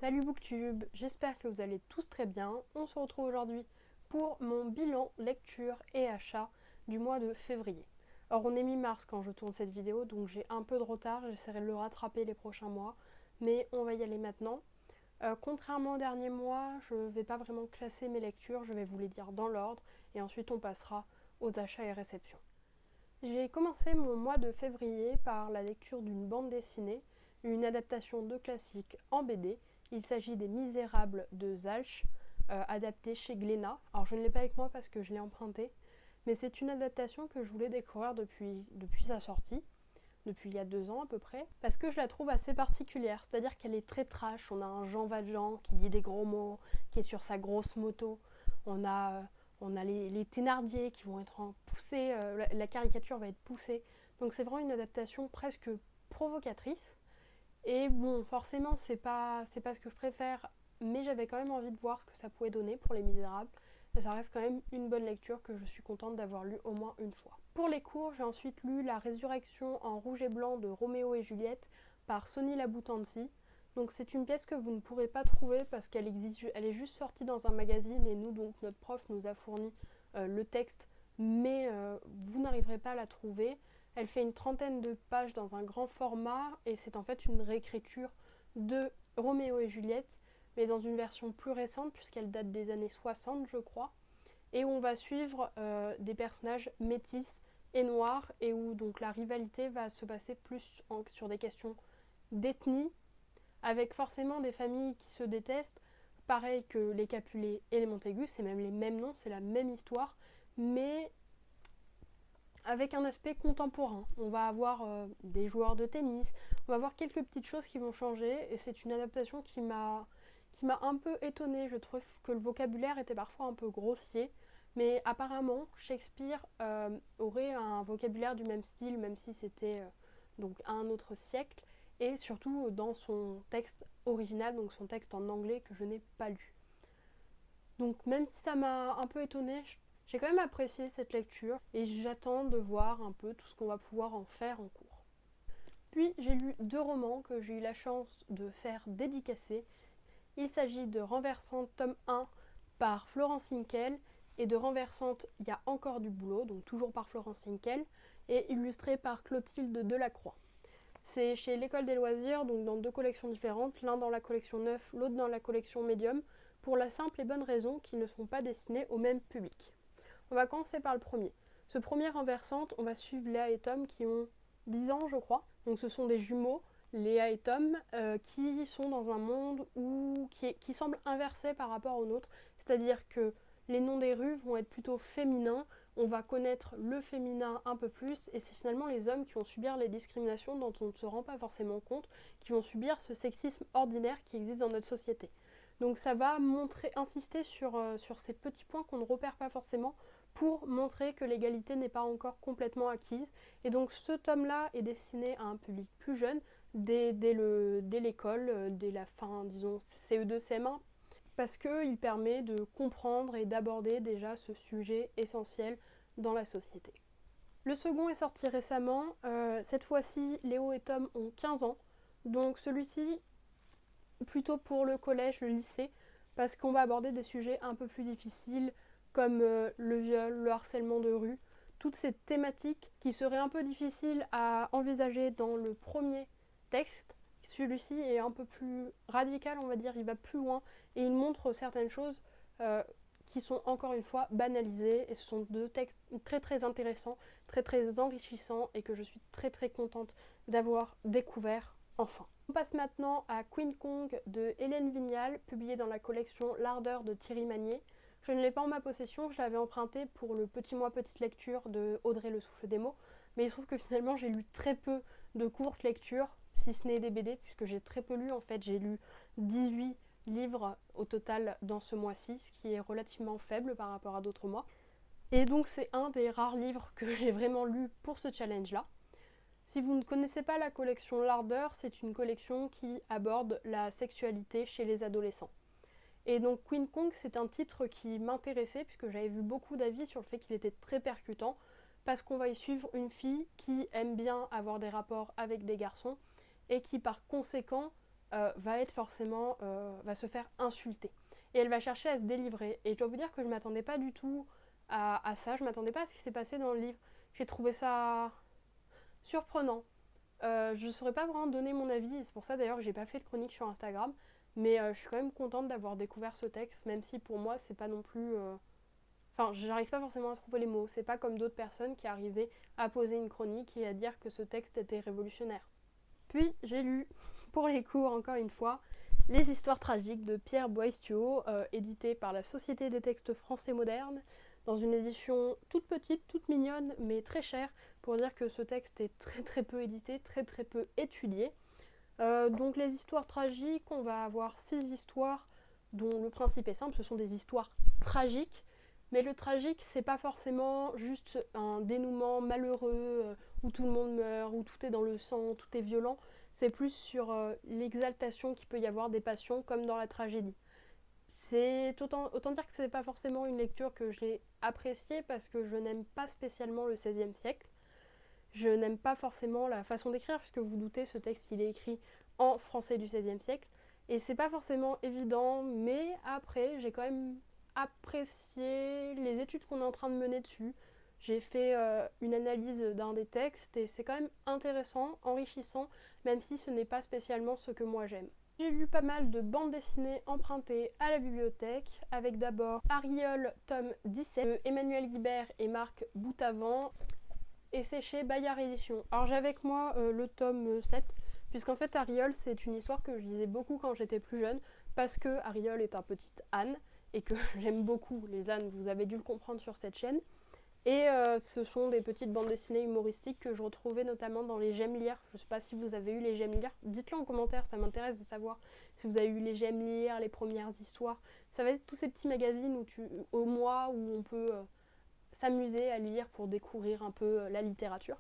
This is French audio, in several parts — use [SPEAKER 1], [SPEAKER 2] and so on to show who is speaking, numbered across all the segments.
[SPEAKER 1] Salut Booktube, j'espère que vous allez tous très bien. On se retrouve aujourd'hui pour mon bilan lecture et achat du mois de février. Alors on est mi-mars quand je tourne cette vidéo, donc j'ai un peu de retard, j'essaierai de le rattraper les prochains mois, mais on va y aller maintenant. Contrairement au dernier mois, je ne vais pas vraiment classer mes lectures, je vais vous les dire dans l'ordre, et ensuite on passera aux achats et réceptions. J'ai commencé mon mois de février par la lecture d'une bande dessinée, une adaptation de classique en BD. Il s'agit des Misérables de Zalch, adapté chez Glénat. Alors je ne l'ai pas avec moi parce que je l'ai emprunté, mais c'est une adaptation que je voulais découvrir depuis sa sortie, depuis il y a 2 ans à peu près, parce que je la trouve assez particulière, c'est-à-dire qu'elle est très trash. On a un Jean Valjean qui dit des gros mots, qui est sur sa grosse moto, on a les Thénardier qui vont être poussés, la caricature va être poussée, donc c'est vraiment une adaptation presque provocatrice. Et bon, forcément, c'est pas ce que je préfère, mais j'avais quand même envie de voir ce que ça pouvait donner pour Les Misérables. Et ça reste quand même une bonne lecture que je suis contente d'avoir lue au moins une fois. Pour les cours, j'ai ensuite lu La Résurrection en rouge et blanc de Roméo et Juliette par Sonny Laboutanzi. Donc c'est une pièce que vous ne pourrez pas trouver parce qu'elle est juste sortie dans un magazine et nous, donc notre prof nous a fourni le texte, mais vous n'arriverez pas à la trouver. Elle fait une 30aine de pages dans un grand format et c'est en fait une réécriture de Roméo et Juliette, mais dans une version plus récente puisqu'elle date des années 60 je crois, et où on va suivre des personnages métis et noirs et où donc la rivalité va se passer plus sur des questions d'ethnie, avec forcément des familles qui se détestent, pareil que les Capulet et les Montaigu, c'est même les mêmes noms, c'est la même histoire, mais avec un aspect contemporain. On va avoir des joueurs de tennis, on va avoir quelques petites choses qui vont changer, et c'est une adaptation qui m'a un peu étonnée. Je trouve que le vocabulaire était parfois un peu grossier, mais apparemment Shakespeare aurait un vocabulaire du même style, même si c'était donc à un autre siècle, et surtout dans son texte original, donc son texte en anglais que je n'ai pas lu. Donc même si ça m'a un peu étonnée, j'ai quand même apprécié cette lecture et j'attends de voir un peu tout ce qu'on va pouvoir en faire en cours. Puis j'ai lu 2 romans que j'ai eu la chance de faire dédicacer. Il s'agit de Renversante tome 1 par Florence Hinkel et de Renversante Il y a encore du boulot, donc toujours par Florence Hinkel, et illustré par Clotilde Delacroix. C'est chez l'École des loisirs, donc dans 2 collections différentes, l'un dans la collection 9, l'autre dans la collection médium, pour la simple et bonne raison qu'ils ne sont pas destinés au même public. On va commencer par le premier. Ce premier Renversante, on va suivre Léa et Tom qui ont 10 ans je crois, donc ce sont des jumeaux, Léa et Tom, qui sont dans un monde qui semble inversé par rapport au nôtre, c'est-à-dire que les noms des rues vont être plutôt féminins, on va connaître le féminin un peu plus, et c'est finalement les hommes qui vont subir les discriminations dont on ne se rend pas forcément compte, qui vont subir ce sexisme ordinaire qui existe dans notre société. Donc ça va insister sur ces petits points qu'on ne repère pas forcément pour montrer que l'égalité n'est pas encore complètement acquise. Et donc ce tome-là est destiné à un public plus jeune, dès l'école, dès la fin, disons, CE2, CM1, parce qu'il permet de comprendre et d'aborder déjà ce sujet essentiel dans la société. Le second est sorti récemment, cette fois-ci Léo et Tom ont 15 ans, donc celui-ci plutôt pour le collège, le lycée, parce qu'on va aborder des sujets un peu plus difficiles comme le viol, le harcèlement de rue, toutes ces thématiques qui seraient un peu difficiles à envisager dans le premier texte. Celui-ci est un peu plus radical, on va dire, il va plus loin et il montre certaines choses qui sont encore une fois banalisées, et ce sont 2 textes très très intéressants, très très enrichissants et que je suis très très contente d'avoir découvert enfin. On passe maintenant à Queen Kong de Hélène Vignal, publié dans la collection L'Ardeur de Thierry Magnier. Je ne l'ai pas en ma possession, je l'avais emprunté pour le Petit mois petite lecture de Audrey Le Souffle des mots, mais il se trouve que finalement j'ai lu très peu de courtes lectures, si ce n'est des BD, puisque j'ai très peu lu en fait, j'ai lu 18 livres au total dans ce mois-ci, ce qui est relativement faible par rapport à d'autres mois. Et donc c'est un des rares livres que j'ai vraiment lu pour ce challenge-là. Si vous ne connaissez pas la collection L'Ardeur, c'est une collection qui aborde la sexualité chez les adolescents. Et donc Queen Kong, c'est un titre qui m'intéressait puisque j'avais vu beaucoup d'avis sur le fait qu'il était très percutant, parce qu'on va y suivre une fille qui aime bien avoir des rapports avec des garçons et qui par conséquent va se faire insulter. Et elle va chercher à se délivrer. Et je dois vous dire que je m'attendais pas du tout à ça, je m'attendais pas à ce qui s'est passé dans le livre. J'ai trouvé ça surprenant. Je ne saurais pas vraiment donner mon avis, et c'est pour ça d'ailleurs que j'ai pas fait de chronique sur Instagram, mais je suis quand même contente d'avoir découvert ce texte, même si pour moi c'est pas non plus... Enfin, j'arrive pas forcément à trouver les mots, c'est pas comme d'autres personnes qui arrivaient à poser une chronique et à dire que ce texte était révolutionnaire. Puis j'ai lu, pour les cours encore une fois, Les histoires tragiques de Pierre Boaistuau, édité par la Société des textes français modernes, dans une édition toute petite, toute mignonne, mais très chère, pour dire que ce texte est très très peu édité, très très peu étudié. Donc les histoires tragiques, on va avoir 6 histoires dont le principe est simple, ce sont des histoires tragiques, mais le tragique c'est pas forcément juste un dénouement malheureux où tout le monde meurt, où tout est dans le sang, tout est violent, c'est plus sur l'exaltation qu'il peut y avoir des passions comme dans la tragédie. C'est autant dire que c'est pas forcément une lecture que j'ai appréciée parce que je n'aime pas spécialement le XVIe siècle. Je n'aime pas forcément la façon d'écrire, puisque vous doutez, ce texte il est écrit en français du XVIe siècle. Et c'est pas forcément évident, mais après, j'ai quand même apprécié les études qu'on est en train de mener dessus. J'ai fait une analyse d'un des textes et c'est quand même intéressant, enrichissant, même si ce n'est pas spécialement ce que moi j'aime. J'ai lu pas mal de bandes dessinées empruntées à la bibliothèque, avec d'abord Ariol, tome 17, de Emmanuel Guibert et Marc Boutavant, et c'est chez Bayard Éditions. Alors j'ai avec moi le tome 7, puisqu'en fait Ariol c'est une histoire que je lisais beaucoup quand j'étais plus jeune, parce que Ariol est un petit âne, et que j'aime beaucoup les ânes, vous avez dû le comprendre sur cette chaîne. Et ce sont des petites bandes dessinées humoristiques que je retrouvais notamment dans les J'aime lire. Je ne sais pas si vous avez eu les J'aime lire, dites-le en commentaire, ça m'intéresse de savoir si vous avez eu les J'aime lire, les premières histoires. Ça va être tous ces petits magazines au mois où on peut s'amuser à lire pour découvrir un peu la littérature.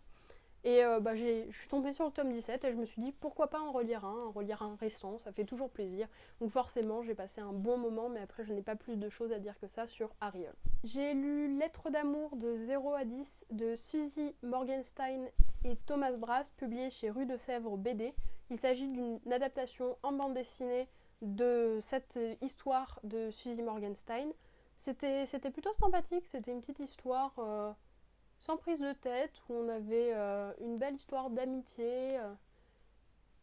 [SPEAKER 1] Et je suis tombée sur le tome 17 et je me suis dit pourquoi pas en relire un récent, ça fait toujours plaisir. Donc forcément j'ai passé un bon moment, mais après je n'ai pas plus de choses à dire que ça sur Ariol. J'ai lu Lettres d'amour de 0 à 10 de Suzy Morgenstein et Thomas Brass, publié chez Rue de Sèvres BD. Il s'agit d'une adaptation en bande dessinée de cette histoire de Suzy Morgenstein. C'était plutôt sympathique, c'était une petite histoire sans prise de tête, où on avait une belle histoire d'amitié,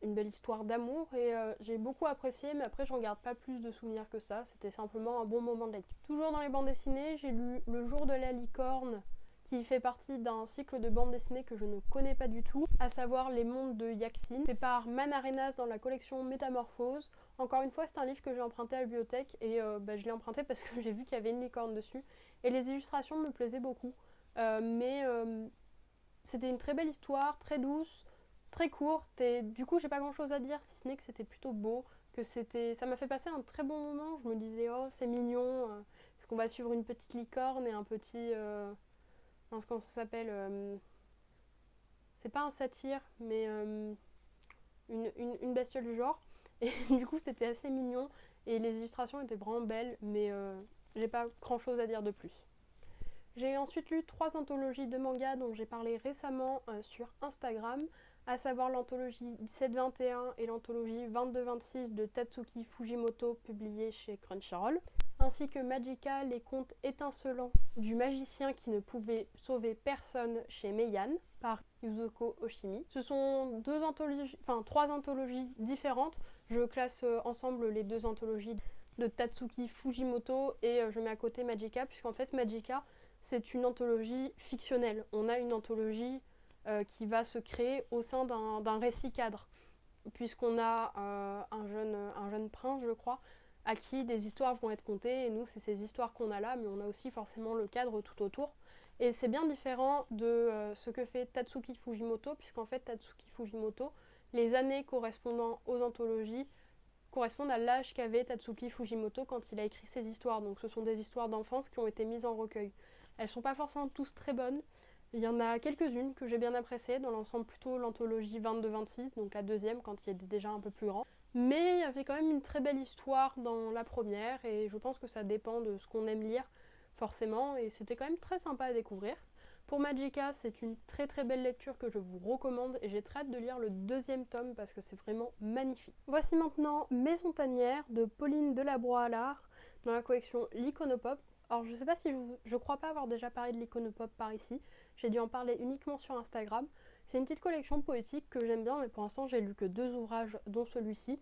[SPEAKER 1] une belle histoire d'amour, et j'ai beaucoup apprécié, mais après j'en garde pas plus de souvenirs que ça, c'était simplement un bon moment de lecture. Toujours dans les bandes dessinées, j'ai lu Le jour de la licorne, qui fait partie d'un cycle de bandes dessinées que je ne connais pas du tout, à savoir Les mondes de Yaxine, fait par Man Arenas dans la collection Métamorphose. Encore une fois, c'est un livre que j'ai emprunté à la bibliothèque, et je l'ai emprunté parce que j'ai vu qu'il y avait une licorne dessus, et les illustrations me plaisaient beaucoup. Mais c'était une très belle histoire, très douce, très courte, et du coup j'ai pas grand chose à dire si ce n'est que c'était plutôt beau, ça m'a fait passer un très bon moment. Je me disais oh c'est mignon, parce qu'on va suivre une petite licorne et un petit comment ça s'appelle, c'est pas un satyre mais une bestiole du genre, et du coup c'était assez mignon et les illustrations étaient vraiment belles, mais j'ai pas grand chose à dire de plus. J'ai ensuite lu 3 anthologies de manga dont j'ai parlé récemment sur Instagram, à savoir l'anthologie 17-21 et l'anthologie 22-26 de Tatsuki Fujimoto, publiée chez Crunchyroll, ainsi que Magica, les contes étincelants du magicien qui ne pouvait sauver personne chez Meian, par Yuzuko Oshimi. Ce sont 3 anthologies différentes. Je classe ensemble les 2 anthologies de Tatsuki Fujimoto et je mets à côté Magica, puisqu'en fait Magica c'est une anthologie fictionnelle. On a une anthologie qui va se créer au sein d'un récit cadre, puisqu'on a un jeune prince, je crois, à qui des histoires vont être contées, et nous c'est ces histoires qu'on a là, mais on a aussi forcément le cadre tout autour. Et c'est bien différent de ce que fait Tatsuki Fujimoto, puisqu'en fait Tatsuki Fujimoto, les années correspondant aux anthologies correspondent à l'âge qu'avait Tatsuki Fujimoto quand il a écrit ses histoires. Donc ce sont des histoires d'enfance qui ont été mises en recueil. Elles sont pas forcément tous très bonnes. Il y en a quelques-unes que j'ai bien appréciées, dans l'ensemble plutôt l'anthologie 22-26, donc la deuxième quand il est déjà un peu plus grand. Mais il y avait quand même une très belle histoire dans la première, et je pense que ça dépend de ce qu'on aime lire, forcément, et c'était quand même très sympa à découvrir. Pour Magica, c'est une très très belle lecture que je vous recommande et j'ai très hâte de lire le 2e tome parce que c'est vraiment magnifique. Voici maintenant Maison Tanière de Pauline Delabroix-Allard dans la collection L'Iconopop. Alors je sais pas si je crois pas avoir déjà parlé de l'Iconopop par ici, j'ai dû en parler uniquement sur Instagram. C'est une petite collection poétique que j'aime bien mais pour l'instant j'ai lu que 2 ouvrages dont celui-ci.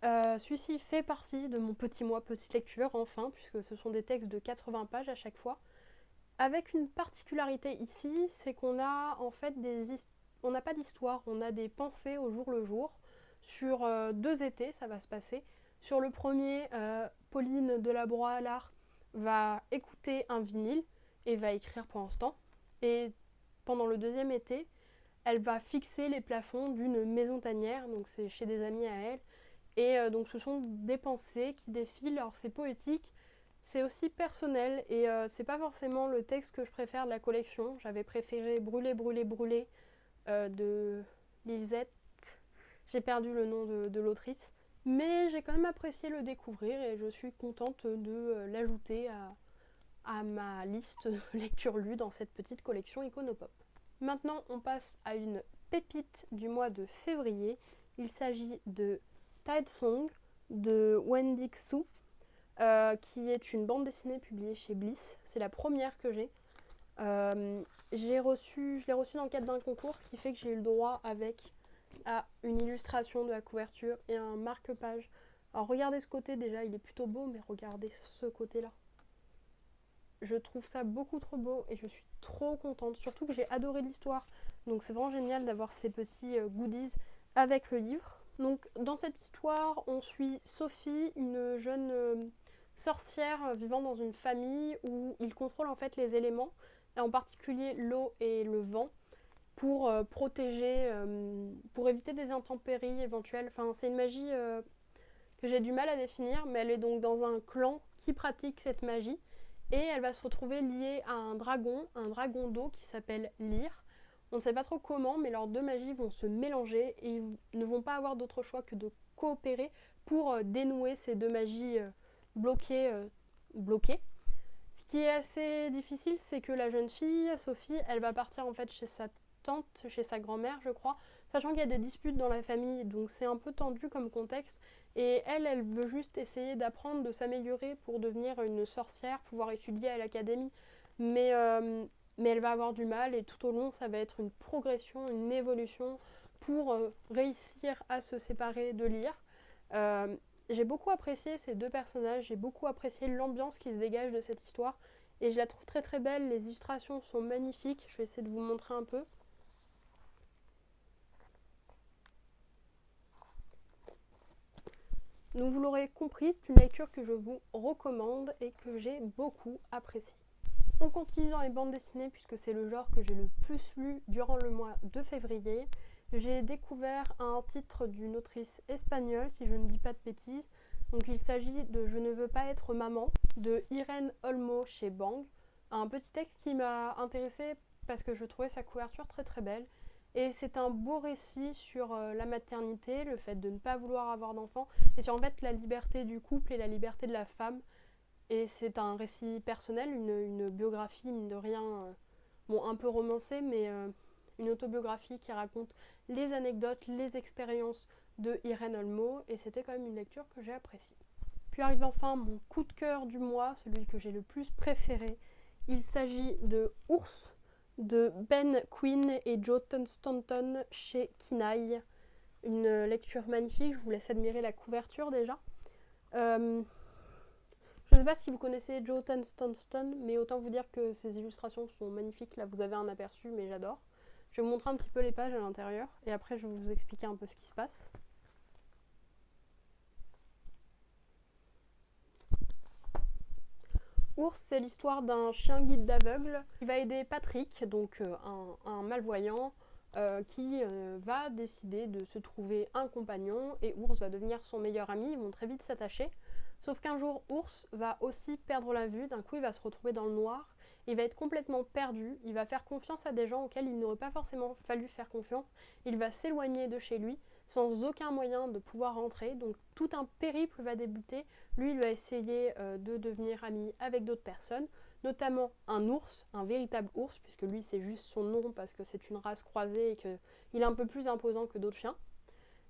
[SPEAKER 1] Celui-ci fait partie de mon petit mois petite lecture enfin puisque ce sont des textes de 80 pages à chaque fois. Avec une particularité ici, c'est qu'on a en fait on n'a pas d'histoire, on a des pensées au jour le jour. Sur 2 étés, ça va se passer. Sur le premier, Pauline Delabroix-Allard va écouter un vinyle et va écrire pendant ce temps. Et pendant le 2e été, elle va fixer les plafonds d'une maison tanière, donc c'est chez des amis à elle. Et donc ce sont des pensées qui défilent, alors c'est poétique. C'est aussi personnel et c'est pas forcément le texte que je préfère de la collection. J'avais préféré Brûler, brûler, brûler de Lisette. J'ai perdu le nom de l'autrice. Mais j'ai quand même apprécié le découvrir et je suis contente de l'ajouter à ma liste de lectures lues dans cette petite collection Iconopop. Maintenant, on passe à une pépite du mois de février. Il s'agit de Tide Song de Wendy Xu. Qui est une bande dessinée publiée chez Bliss. C'est la première que j'ai. Je l'ai reçue dans le cadre d'un concours, ce qui fait que j'ai eu le droit à une illustration de la couverture et un marque-page. Alors regardez ce côté déjà, il est plutôt beau, mais regardez ce côté-là. Je trouve ça beaucoup trop beau et je suis trop contente. Surtout que j'ai adoré l'histoire. Donc c'est vraiment génial d'avoir ces petits goodies avec le livre. Donc dans cette histoire, on suit Sophie, une jeune sorcière vivant dans une famille où il contrôle en fait les éléments, et en particulier l'eau et le vent, pour protéger, pour éviter des intempéries éventuelles. Enfin, c'est une magie que j'ai du mal à définir, mais elle est donc dans un clan qui pratique cette magie, et elle va se retrouver liée à un dragon d'eau qui s'appelle Lyre. On ne sait pas trop comment, mais leurs 2 magies vont se mélanger et ils ne vont pas avoir d'autre choix que de coopérer pour dénouer ces 2 magies bloquées. Ce qui est assez difficile, c'est que la jeune fille, Sophie, elle va partir en fait chez sa tante, chez sa grand-mère, je crois, sachant qu'il y a des disputes dans la famille, donc c'est un peu tendu comme contexte. Et elle veut juste essayer d'apprendre, de s'améliorer pour devenir une sorcière, pouvoir étudier à l'académie. Mais elle va avoir du mal et tout au long, ça va être une progression, une évolution pour réussir à se séparer de Lyre. J'ai beaucoup apprécié ces 2 personnages, j'ai beaucoup apprécié l'ambiance qui se dégage de cette histoire et je la trouve très très belle, les illustrations sont magnifiques, je vais essayer de vous montrer un peu. Donc vous l'aurez compris, c'est une lecture que je vous recommande et que j'ai beaucoup appréciée. On continue dans les bandes dessinées puisque c'est le genre que j'ai le plus lu durant le mois de février. J'ai découvert un titre d'une autrice espagnole, si je ne dis pas de bêtises. Donc il s'agit de Je ne veux pas être maman de Irene Olmo chez Bang. Un petit texte qui m'a intéressée parce que je trouvais sa couverture très très belle. Et c'est un beau récit sur la maternité, le fait de ne pas vouloir avoir d'enfants, et sur en fait la liberté du couple et la liberté de la femme. Et c'est un récit personnel, une biographie, mine de rien, bon, un peu romancée, mais une autobiographie qui raconte les anecdotes, les expériences de Irene Olmo, et c'était quand même une lecture que j'ai appréciée. Puis arrive enfin mon coup de cœur du mois, celui que j'ai le plus préféré. Il s'agit de Ours de Ben Quinn et Joe Stanton chez Kinaï. Une lecture magnifique, je vous laisse admirer la couverture déjà. Je ne sais pas si vous connaissez Joe Stanton, mais autant vous dire que ses illustrations sont magnifiques. Là vous avez un aperçu, mais j'adore. Je vais vous montrer un petit peu les pages à l'intérieur et après je vais vous expliquer un peu ce qui se passe. Ours, c'est l'histoire d'un chien guide d'aveugle qui va aider Patrick, donc un malvoyant, qui va décider de se trouver un compagnon et Ours va devenir son meilleur ami, ils vont très vite s'attacher. Sauf qu'un jour, Ours va aussi perdre la vue, d'un coup il va se retrouver dans le noir, il va être complètement perdu, il va faire confiance à des gens auxquels il n'aurait pas forcément fallu faire confiance, il va s'éloigner de chez lui sans aucun moyen de pouvoir rentrer, donc tout un périple va débuter. Lui, il va essayer de devenir ami avec d'autres personnes, notamment un ours, un véritable ours, puisque lui c'est juste son nom parce que c'est une race croisée et qu'il est un peu plus imposant que d'autres chiens,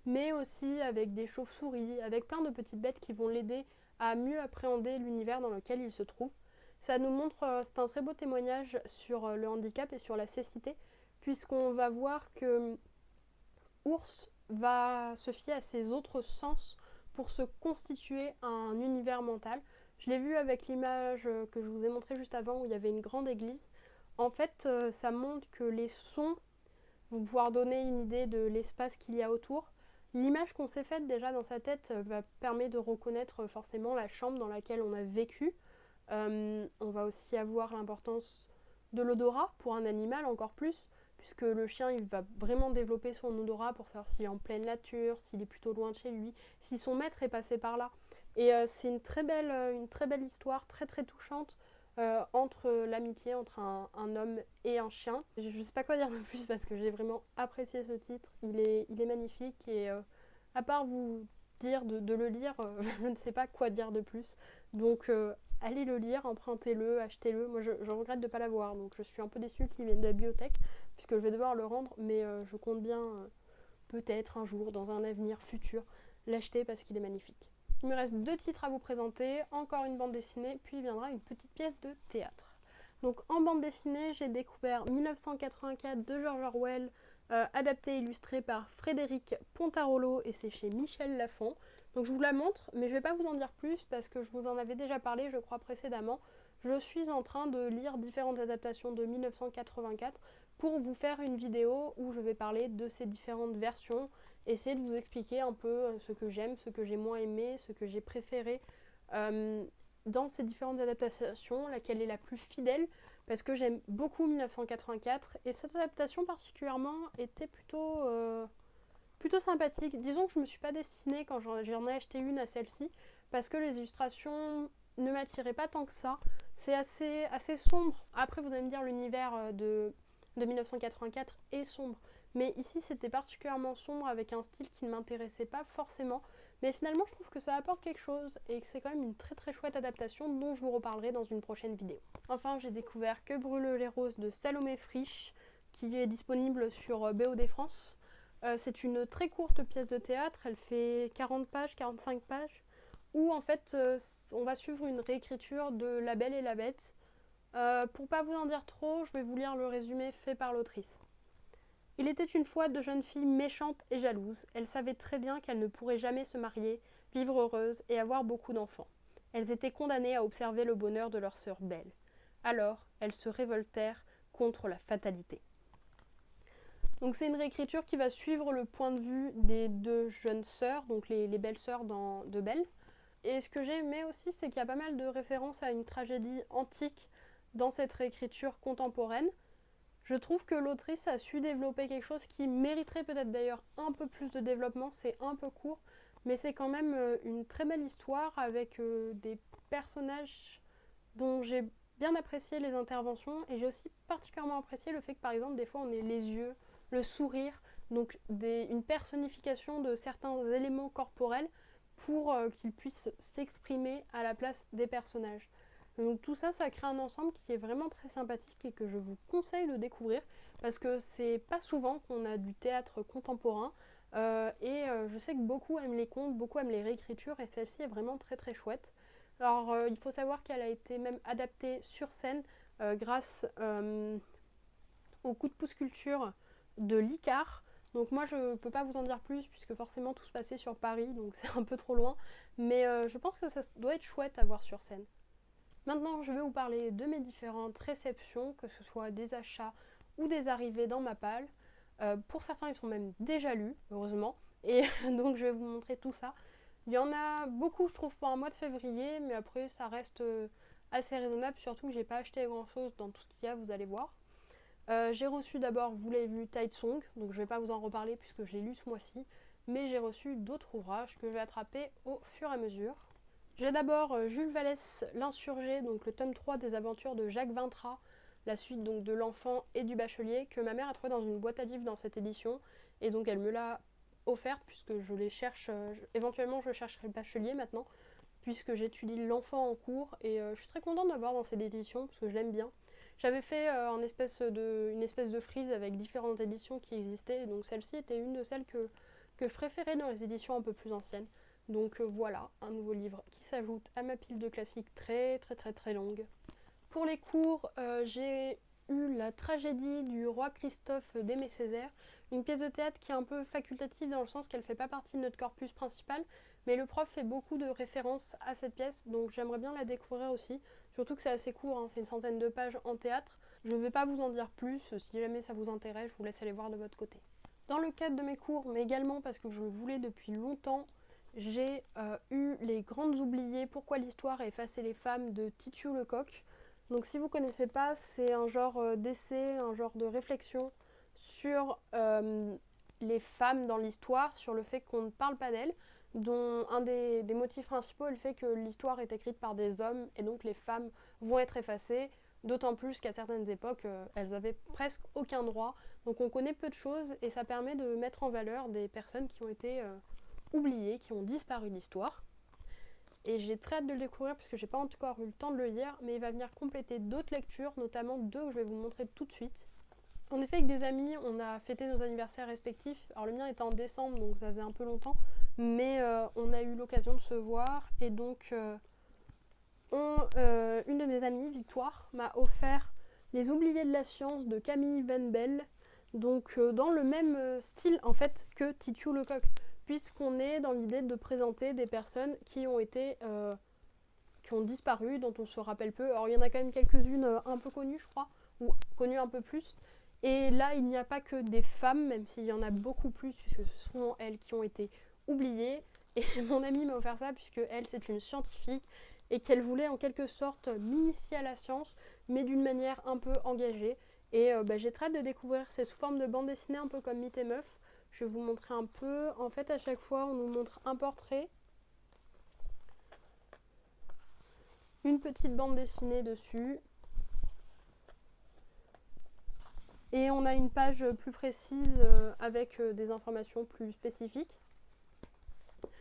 [SPEAKER 1] mais aussi avec des chauves-souris, avec plein de petites bêtes qui vont l'aider à mieux appréhender l'univers dans lequel il se trouve. Ça nous montre, c'est un très beau témoignage sur le handicap et sur la cécité, puisqu'on va voir que Ours va se fier à ses autres sens pour se constituer un univers mental. Je l'ai vu avec l'image que je vous ai montrée juste avant où il y avait une grande église. En fait, ça montre que les sons vont pouvoir donner une idée de l'espace qu'il y a autour. L'image qu'on s'est faite déjà dans sa tête va permettre de reconnaître forcément la chambre dans laquelle on a vécu. On va aussi avoir l'importance de l'odorat pour un animal encore plus, puisque le chien il va vraiment développer son odorat pour savoir s'il est en pleine nature, s'il est plutôt loin de chez lui, si son maître est passé par là. Et c'est une très belle histoire, très très touchante entre l'amitié entre un homme et un chien. Je ne sais pas quoi dire de plus parce que j'ai vraiment apprécié ce titre, il est magnifique et à part vous dire de le lire, je ne sais pas quoi dire de plus. Donc allez le lire, empruntez-le, achetez-le. Moi je regrette de ne pas l'avoir, donc je suis un peu déçue qu'il vienne de la bibliothèque puisque je vais devoir le rendre, mais je compte bien peut-être un jour, dans un avenir futur, l'acheter parce qu'il est magnifique. Il me reste 2 titres à vous présenter, encore une bande dessinée, puis viendra une petite pièce de théâtre. Donc en bande dessinée, j'ai découvert 1984 de George Orwell, adapté et illustré par Frédéric Pontarolo et c'est chez Michel Lafon. Donc je vous la montre, mais je ne vais pas vous en dire plus parce que je vous en avais déjà parlé, je crois, précédemment. Je suis en train de lire différentes adaptations de 1984 pour vous faire une vidéo où je vais parler de ces différentes versions, essayer de vous expliquer un peu ce que j'aime, ce que j'ai moins aimé, ce que j'ai préféré dans ces différentes adaptations, laquelle est la plus fidèle, parce que j'aime beaucoup 1984 et cette adaptation particulièrement était plutôt sympathique. Disons que je ne me suis pas destinée quand j'en ai acheté une à celle-ci, parce que les illustrations ne m'attiraient pas tant que ça. C'est assez sombre. Après, vous allez me dire, l'univers de 1984 est sombre. Mais ici, c'était particulièrement sombre avec un style qui ne m'intéressait pas forcément. Mais finalement, je trouve que ça apporte quelque chose et que c'est quand même une très très chouette adaptation dont je vous reparlerai dans une prochaine vidéo. Enfin, j'ai découvert Que brûlent les roses de Salomé Frisch qui est disponible sur BOD France. C'est une très courte pièce de théâtre, elle fait 40 pages, 45 pages, où en fait on va suivre une réécriture de La Belle et la Bête. Pour pas vous en dire trop, je vais vous lire le résumé fait par l'autrice. Il était une fois de jeunes filles méchantes et jalouses. Elles savaient très bien qu'elles ne pourraient jamais se marier, vivre heureuses et avoir beaucoup d'enfants. Elles étaient condamnées à observer le bonheur de leur sœur belle. Alors, elles se révoltèrent contre la fatalité. Donc c'est une réécriture qui va suivre le point de vue des 2 jeunes sœurs, donc les belles-sœurs de Belle. Et ce que j'ai aimé aussi, c'est qu'il y a pas mal de références à une tragédie antique dans cette réécriture contemporaine. Je trouve que l'autrice a su développer quelque chose qui mériterait peut-être d'ailleurs un peu plus de développement, c'est un peu court, mais c'est quand même une très belle histoire avec des personnages dont j'ai bien apprécié les interventions et j'ai aussi particulièrement apprécié le fait que par exemple des fois on ait les yeux, le sourire, donc une personnification de certains éléments corporels pour qu'ils puissent s'exprimer à la place des personnages. Donc tout ça, ça crée un ensemble qui est vraiment très sympathique et que je vous conseille de découvrir parce que c'est pas souvent qu'on a du théâtre contemporain je sais que beaucoup aiment les contes, beaucoup aiment les réécritures et celle-ci est vraiment très très chouette. Alors il faut savoir qu'elle a été même adaptée sur scène grâce au coup de pouce culture de l'ICAR. Donc moi je peux pas vous en dire plus puisque forcément tout se passait sur Paris donc c'est un peu trop loin. Mais je pense que ça doit être chouette à voir sur scène. Maintenant je vais vous parler de mes différentes réceptions, que ce soit des achats ou des arrivées dans ma palle. Pour certains ils sont même déjà lus, heureusement. Et donc je vais vous montrer tout ça. Il y en a beaucoup je trouve pour un mois de février, mais après ça reste assez raisonnable, surtout que j'ai pas acheté grand chose dans tout ce qu'il y a, vous allez voir. J'ai reçu d'abord, vous l'avez vu, Tide Song, donc je ne vais pas vous en reparler puisque je l'ai lu ce mois-ci, mais j'ai reçu d'autres ouvrages que je vais attraper au fur et à mesure. J'ai d'abord Jules Vallès, L'Insurgé, donc le tome 3 des aventures de Jacques Vintra, la suite donc de l'enfant et du bachelier, que ma mère a trouvé dans une boîte à livres dans cette édition, et donc elle me l'a offerte puisque je les cherche, éventuellement je chercherai le bachelier maintenant, puisque j'étudie l'enfant en cours et je suis très contente d'avoir dans cette édition parce que je l'aime bien. J'avais fait une espèce de frise avec différentes éditions qui existaient, et donc celle-ci était une de celles que je préférais dans les éditions un peu plus anciennes. Donc voilà, un nouveau livre qui s'ajoute à ma pile de classiques très longue. Pour les cours, j'ai eu la tragédie du roi Christophe d'Aimé Césaire, une pièce de théâtre qui est un peu facultative dans le sens qu'elle ne fait pas partie de notre corpus principal, mais le prof fait beaucoup de références à cette pièce, donc j'aimerais bien la découvrir aussi, surtout que c'est assez court, hein, c'est une centaine de pages en théâtre. Je ne vais pas vous en dire plus, si jamais ça vous intéresse, je vous laisse aller voir de votre côté. Dans le cadre de mes cours, mais également parce que je le voulais depuis longtemps, j'ai eu Les Grandes Oubliées, Pourquoi l'histoire a effacé les femmes de Titiou Lecoq. Donc si vous ne connaissez pas, c'est un genre d'essai, un genre de réflexion sur les femmes dans l'histoire, sur le fait qu'on ne parle pas d'elles, dont un des motifs principaux est le fait que l'histoire est écrite par des hommes et donc les femmes vont être effacées, d'autant plus qu'à certaines époques, elles avaient presque aucun droit. Donc on connaît peu de choses et ça permet de mettre en valeur des personnes qui ont été oubliées, qui ont disparu de l'histoire. Et j'ai très hâte de le découvrir parce que j'ai pas encore eu le temps de le lire, mais il va venir compléter d'autres lectures, notamment deux que je vais vous montrer tout de suite. En effet, avec des amis, on a fêté nos anniversaires respectifs. Alors le mien était en décembre, donc ça faisait un peu longtemps, mais on a eu l'occasion de se voir et donc une de mes amies, Victoire, m'a offert Les Oubliés de la science de Camille Venbel, donc dans le même style en fait que Titiou Lecoq, puisqu'on est dans l'idée de présenter des personnes qui ont été qui ont disparu, dont on se rappelle peu. Alors il y en a quand même quelques-unes un peu connues, je crois, ou connues un peu plus. Et là, il n'y a pas que des femmes, même s'il y en a beaucoup plus, puisque ce sont elles qui ont été oubliées. Et mon amie m'a offert ça, puisque elle, c'est une scientifique, et qu'elle voulait en quelque sorte m'initier à la science, mais d'une manière un peu engagée. Et j'ai très hâte de découvrir. C'est sous forme de bande dessinée, un peu comme Mythe et Meuf. Je vais vous montrer un peu. En fait, à chaque fois, on nous montre un portrait, une petite bande dessinée dessus, et on a une page plus précise avec des informations plus spécifiques.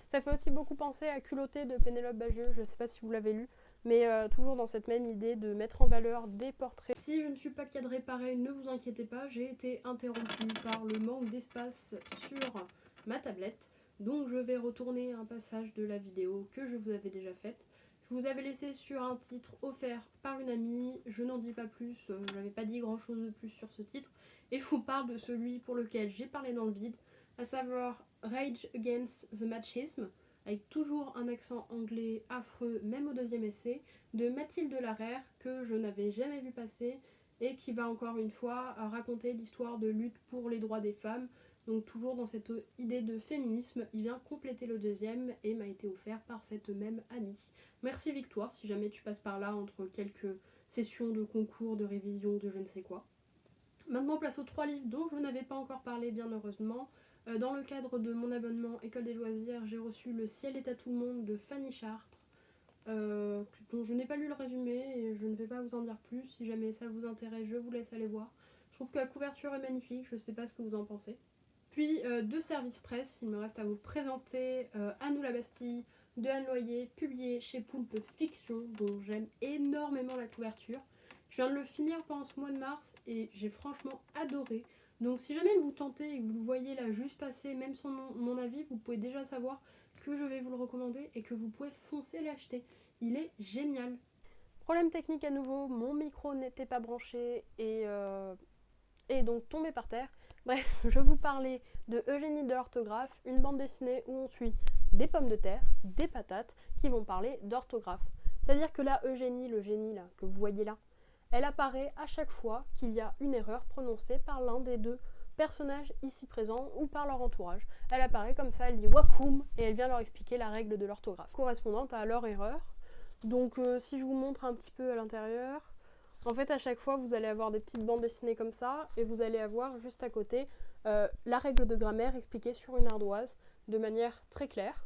[SPEAKER 1] Ça fait aussi beaucoup penser à Culotté de Pénélope Bagieux, je ne sais pas si vous l'avez lu, mais toujours dans cette même idée de mettre en valeur des portraits. Si je ne suis pas cadrée pareil, ne vous inquiétez pas, j'ai été interrompue par le manque d'espace sur ma tablette, donc je vais retourner un passage de la vidéo que je vous avais déjà faite. Je vous avais laissé sur un titre offert par une amie, je n'en dis pas plus, je n'avais pas dit grand chose de plus sur ce titre, et je vous parle de celui pour lequel j'ai parlé dans le vide, à savoir Rage Against the Machism, avec toujours un accent anglais affreux, même au deuxième essai, de Mathilde Larère, que je n'avais jamais vu passer, et qui va encore une fois raconter l'histoire de lutte pour les droits des femmes. Donc toujours dans cette idée de féminisme, il vient compléter le deuxième et m'a été offert par cette même amie. Merci Victoire, si jamais tu passes par là entre quelques sessions de concours, de révision, de je ne sais quoi. Maintenant place aux 3 livres dont je n'avais pas encore parlé bien heureusement. Dans le cadre de mon abonnement École des loisirs, j'ai reçu Le ciel est à tout le monde de Fanny Chartres, dont je n'ai pas lu le résumé et je ne vais pas vous en dire plus. Si jamais ça vous intéresse, je vous laisse aller voir. Je trouve que la couverture est magnifique, je ne sais pas ce que vous en pensez. Puis deux services presse, il me reste à vous présenter À nous la Bastille de Anne Loyer, publié chez Poulpe Fiction, dont j'aime énormément la couverture. Je viens de le finir pendant ce mois de mars et j'ai franchement adoré. Donc si jamais vous tentez et que vous le voyez là juste passer, même sans mon avis, vous pouvez déjà savoir que je vais vous le recommander et que vous pouvez foncer l'acheter. Il est génial. Problème technique à nouveau, mon micro n'était pas branché et donc tombé par terre. Bref, je vous parlais de Eugénie de l'orthographe, une bande dessinée où on suit des pommes de terre, des patates qui vont parler d'orthographe. C'est-à-dire que là, Eugénie, le génie là, que vous voyez là, elle apparaît à chaque fois qu'il y a une erreur prononcée par l'un des deux personnages ici présents ou par leur entourage. Elle apparaît comme ça, elle dit Wakoum et elle vient leur expliquer la règle de l'orthographe correspondante à leur erreur. Donc si je vous montre un petit peu à l'intérieur, en fait à chaque fois vous allez avoir des petites bandes dessinées comme ça et vous allez avoir juste à côté la règle de grammaire expliquée sur une ardoise de manière très claire.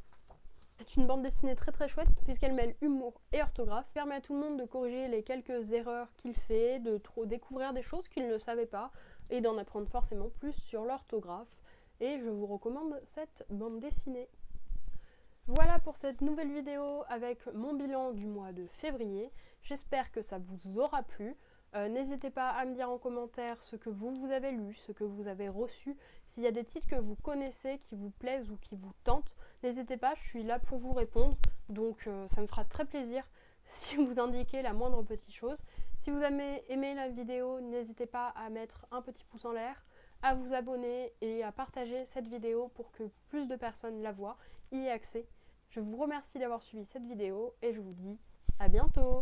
[SPEAKER 1] C'est une bande dessinée très chouette puisqu'elle mêle humour et orthographe, permet à tout le monde de corriger les quelques erreurs qu'il fait, de découvrir des choses qu'il ne savait pas et d'en apprendre forcément plus sur l'orthographe. Et je vous recommande cette bande dessinée. Voilà pour cette nouvelle vidéo avec mon bilan du mois de février. J'espère que ça vous aura plu. N'hésitez pas à me dire en commentaire ce que vous avez lu, ce que vous avez reçu. S'il y a des titres que vous connaissez, qui vous plaisent ou qui vous tentent, n'hésitez pas, je suis là pour vous répondre. Donc ça me fera très plaisir si vous indiquez la moindre petite chose. Si vous avez aimé la vidéo, n'hésitez pas à mettre un petit pouce en l'air, à vous abonner et à partager cette vidéo pour que plus de personnes la voient, y aient accès. Je vous remercie d'avoir suivi cette vidéo et je vous dis à bientôt!